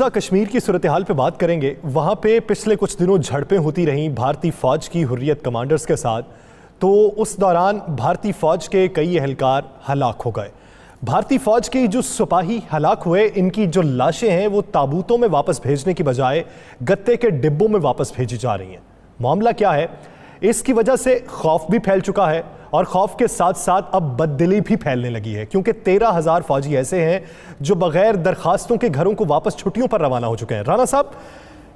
کشمیر کی صورتحال پہ بات کریں گے. وہاں پہ پچھلے کچھ دنوں جھڑپیں ہوتی رہیں بھارتی فوج کی حریت کمانڈرز کے ساتھ, تو اس دوران بھارتی فوج کے کئی اہلکار ہلاک ہو گئے. بھارتی فوج کے جو سپاہی ہلاک ہوئے, ان کی جو لاشیں ہیں وہ تابوتوں میں واپس بھیجنے کی بجائے گتے کے ڈبوں میں واپس بھیجی جا رہی ہیں. معاملہ کیا ہے؟ اس کی وجہ سے خوف بھی پھیل چکا ہے, اور خوف کے ساتھ ساتھ اب بددلی بھی پھیلنے لگی ہے, کیونکہ 13,000 فوجی ایسے ہیں جو بغیر درخواستوں کے گھروں کو واپس چھٹیوں پر روانہ ہو چکے ہیں. رانا صاحب,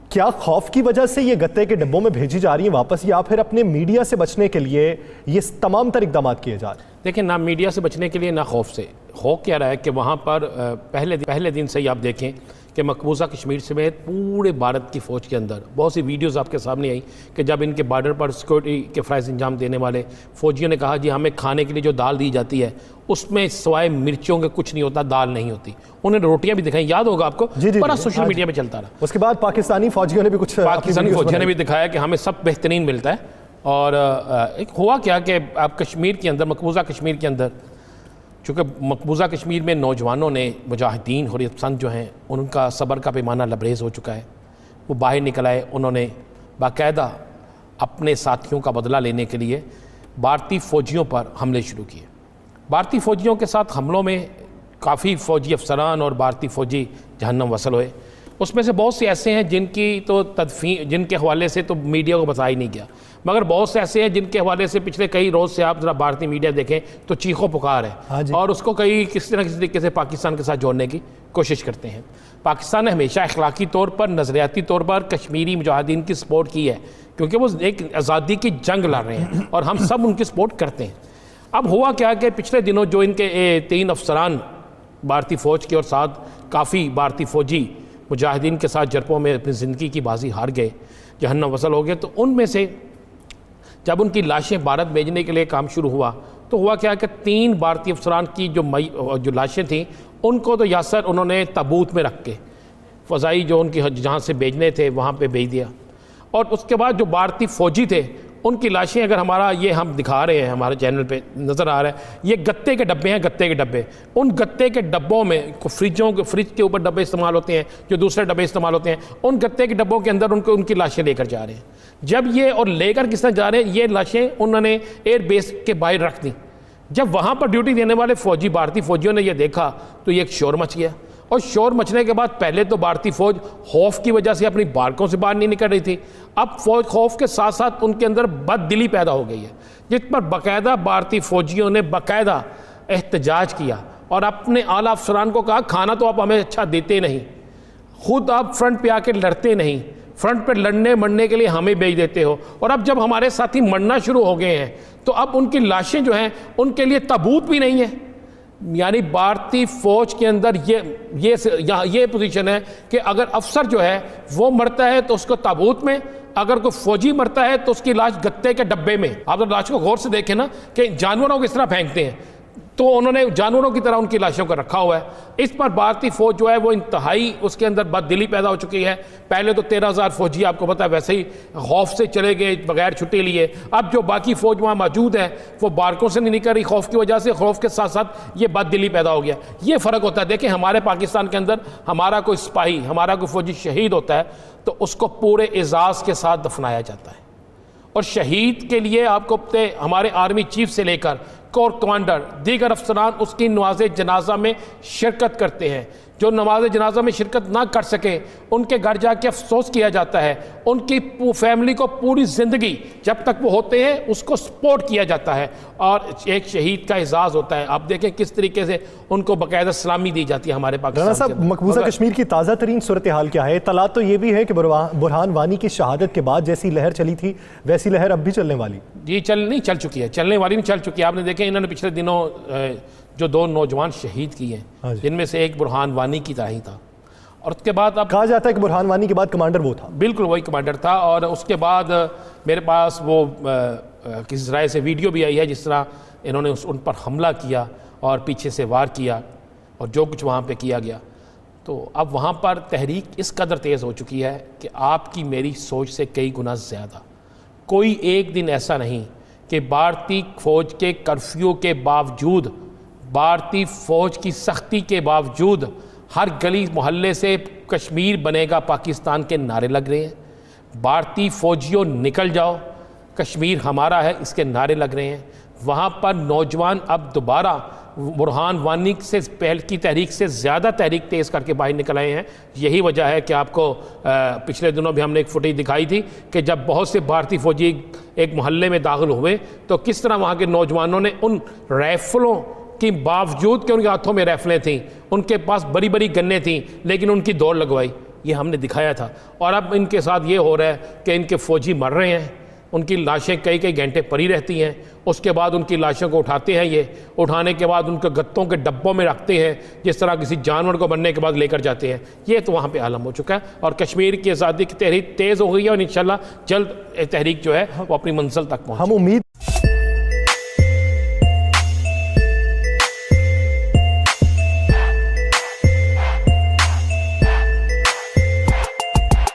کیا خوف کی وجہ سے یہ گتے کے ڈبوں میں بھیجی جا رہی ہیں واپس, یا پھر اپنے میڈیا سے بچنے کے لیے یہ تمام تر اقدامات کیے جا رہے ہیں؟ دیکھیں, نہ میڈیا سے بچنے کے لیے نہ خوف سے. ہو کیا رہا ہے کہ وہاں پر پہلے دن سے ہی آپ دیکھیں کہ مقبوضہ کشمیر سمیت پورے بھارت کی فوج کے اندر بہت سی ویڈیوز آپ کے سامنے آئیں کہ جب ان کے بارڈر پر سیکورٹی کے فرائض انجام دینے والے فوجیوں نے کہا جی ہمیں کھانے کے لیے جو دال دی جاتی ہے اس میں سوائے مرچوں کے کچھ نہیں ہوتا, دال نہیں ہوتی. انہوں نے روٹیاں بھی دکھائیں, یاد ہوگا آپ کو, بڑا سوشل میڈیا پہ چلتا رہا. اس کے بعد پاکستانی فوجیوں نے بھی دکھایا کہ ہمیں سب بہترین ملتا ہے. اور ہوا کیا کہ آپ کشمیر کے اندر, مقبوضہ کشمیر کے اندر, چونکہ مقبوضہ کشمیر میں نوجوانوں نے, مجاہدین حریت پسند جو ہیں, ان کا صبر کا پیمانہ لبریز ہو چکا ہے. وہ باہر نکل آئے, انہوں نے باقاعدہ اپنے ساتھیوں کا بدلہ لینے کے لیے بھارتی فوجیوں پر حملے شروع کیے. بھارتی فوجیوں کے ساتھ حملوں میں کافی فوجی افسران اور بھارتی فوجی جہنم وصل ہوئے. اس میں سے بہت سے ایسے ہیں جن کی تو جن کے حوالے سے تو میڈیا کو بتایا ہی نہیں گیا, مگر بہت سے ایسے ہیں جن کے حوالے سے پچھلے کئی روز سے آپ ذرا بھارتی میڈیا دیکھیں تو چیخ و پکار ہے, اور اس کو کسی نہ کسی طریقے سے پاکستان کے ساتھ جوڑنے کی کوشش کرتے ہیں. پاکستان نے ہمیشہ اخلاقی طور پر, نظریاتی طور پر کشمیری مجاہدین کی سپورٹ کی ہے, کیونکہ وہ ایک آزادی کی جنگ لڑ رہے ہیں اور ہم سب ان کی سپورٹ کرتے ہیں. اب ہوا کیا کہ پچھلے دنوں جو ان کے 3 افسران بھارتی فوج کے اور ساتھ کافی بھارتی فوجی مجاہدین کے ساتھ جھڑپوں میں اپنی زندگی کی بازی ہار گئے, جہنم وصل ہو گئے, تو ان میں سے جب ان کی لاشیں بھارت بھیجنے کے لیے کام شروع ہوا تو ہوا کیا کہ 3 بھارتی افسران کی جو لاشیں تھیں ان کو تو یاسر انہوں نے تابوت میں رکھ کے فضائی جو ان کی جہاں سے بھیجنے تھے وہاں پہ بھیج دیا. اور اس کے بعد جو بھارتی فوجی تھے ان کی لاشیں, اگر ہمارا یہ ہم دکھا رہے ہیں, ہمارے چینل پہ نظر آ رہا ہے, یہ گتے کے ڈبے ہیں, گتے کے ڈبے. ان گتے کے ڈبوں میں فریج کے اوپر ڈبے استعمال ہوتے ہیں, جو دوسرے ڈبے استعمال ہوتے ہیں, ان گتے کے ڈبوں کے اندر ان کی لاشیں لے کر جا رہے ہیں. جب یہ اور لے کر کس طرح جا رہے ہیں, یہ لاشیں انہوں نے ایئر بیس کے باہر رکھ دیں. جب وہاں پر ڈیوٹی دینے والے فوجی بھارتی فوجیوں نے یہ دیکھا تو یہ ایک شور مچ گیا, اور شور مچنے کے بعد پہلے تو بھارتی فوج خوف کی وجہ سے اپنی بارکوں سے باہر نہیں نکل رہی تھی, اب فوج خوف کے ساتھ ساتھ ان کے اندر بد دلی پیدا ہو گئی ہے, جس پر باقاعدہ بھارتی فوجیوں نے باقاعدہ احتجاج کیا اور اپنے اعلیٰ افسران کو کہا کھانا تو آپ ہمیں اچھا دیتے نہیں, خود آپ فرنٹ پہ آ کے لڑتے نہیں, فرنٹ پہ لڑنے مرنے کے لیے ہمیں بھیج دیتے ہو, اور اب جب ہمارے ساتھی مرنا شروع ہو گئے ہیں تو اب ان کی لاشیں جو ہیں ان کے لیے تابوت بھی نہیں ہے. یعنی بھارتی فوج کے اندر یہ پوزیشن ہے کہ اگر افسر جو ہے وہ مرتا ہے تو اس کو تابوت میں, اگر کوئی فوجی مرتا ہے تو اس کی لاش گتے کے ڈبے میں. آپ لاش کو غور سے دیکھیں نا کہ جانوروں کو اس طرح پھینکتے ہیں, تو انہوں نے جانوروں کی طرح ان کی لاشوں کو رکھا ہوا ہے. اس پر بھارتی فوج جو ہے وہ انتہائی اس کے اندر بد دلی پیدا ہو چکی ہے. پہلے تو 13,000 فوجی آپ کو پتہ ہے ویسے ہی خوف سے چلے گئے بغیر چھٹی لیے, اب جو باقی فوج وہاں موجود ہے وہ بارکوں سے نہیں نکل رہی خوف کی وجہ سے, خوف کے ساتھ ساتھ یہ بد دلی پیدا ہو گیا. یہ فرق ہوتا ہے. دیکھیں ہمارے پاکستان کے اندر ہمارا کوئی سپاہی, ہمارا کوئی فوجی شہید ہوتا ہے تو اس کو پورے اعزاز کے ساتھ دفنایا جاتا ہے, اور شہید کے لیے آپ کو ہمارے آرمی چیف سے لے کر کور کمانڈر دیگر افسران اس کی نماز جنازہ میں شرکت کرتے ہیں. جو نماز جنازہ میں شرکت نہ کر سکے ان کے گھر جا کے افسوس کیا جاتا ہے, ان کی فیملی کو پوری زندگی جب تک وہ ہوتے ہیں اس کو سپورٹ کیا جاتا ہے, اور ایک شہید کا اعزاز ہوتا ہے. آپ دیکھیں کس طریقے سے ان کو باقاعدہ سلامی دی جاتی ہے ہمارے پاکستان. رانا صاحب, مقبوضہ کشمیر کی تازہ ترین صورتحال کیا ہے؟ اطلاعات تو یہ بھی ہے کہ برہان وانی کی شہادت کے بعد جیسی لہر چلی تھی ویسی لہر اب بھی چلنے والی. جی چل چکی ہے, چلنے والی نہیں چل چکی ہے. آپ نے دیکھیں انہوں نے پچھلے دنوں جو 2 نوجوان شہید کیے ہیں, جن میں سے ایک برہان وانی کی طرح ہی تھا, اور اس کے بعد اب کہا جاتا ہے کہ برہان وانی کے بعد کمانڈر وہ تھا. بالکل وہی کمانڈر تھا. اور اس کے بعد میرے پاس وہ کسی ذرائع سے ویڈیو بھی آئی ہے جس طرح انہوں نے ان پر حملہ کیا اور پیچھے سے وار کیا, اور جو کچھ وہاں پہ کیا گیا. تو اب وہاں پر تحریک اس قدر تیز ہو چکی ہے کہ آپ کی میری سوچ سے کئی گنا زیادہ. کوئی ایک دن ایسا نہیں کہ بھارتی فوج کے کرفیو کے باوجود, بھارتی فوج کی سختی کے باوجود ہر گلی محلے سے کشمیر بنے گا پاکستان کے نعرے لگ رہے ہیں، بھارتی فوجیوں نکل جاؤ، کشمیر ہمارا ہے، اس کے نعرے لگ رہے ہیں۔ وہاں پر نوجوان اب دوبارہ برہان وانی سے پہل کی تحریک سے زیادہ تحریک تیز کر کے باہر نکل آئے ہیں۔ یہی وجہ ہے کہ آپ کو پچھلے دنوں بھی ہم نے ایک فوٹیج دکھائی تھی کہ جب بہت سے بھارتی فوجی ایک محلے میں داخل ہوئے تو کس طرح وہاں کے نوجوانوں نے ان رائفلوں کے باوجود کہ ان کے ہاتھوں میں رائفلیں تھیں، ان کے پاس بڑی بڑی گنیں تھیں، لیکن ان کی دوڑ لگوائی۔ یہ ہم نے دکھایا تھا۔ اور اب ان کے ساتھ یہ ہو رہا ہے کہ ان کے فوجی مر رہے ہیں، ان کی لاشیں کئی کئی گھنٹے پڑی رہتی ہیں، اس کے بعد ان کی لاشوں کو اٹھاتے ہیں، یہ اٹھانے کے بعد ان کے گتوں کے ڈبوں میں رکھتے ہیں، جس طرح کسی جانور کو مرنے کے بعد لے کر جاتے ہیں۔ یہ تو وہاں پہ عالم ہو چکا ہے، اور کشمیر کی آزادی کی تحریک تیز ہو گئی ہے، اور انشاءاللہ جلد تحریک جو ہے وہ اپنی منزل تک پہنچے۔ ہم امید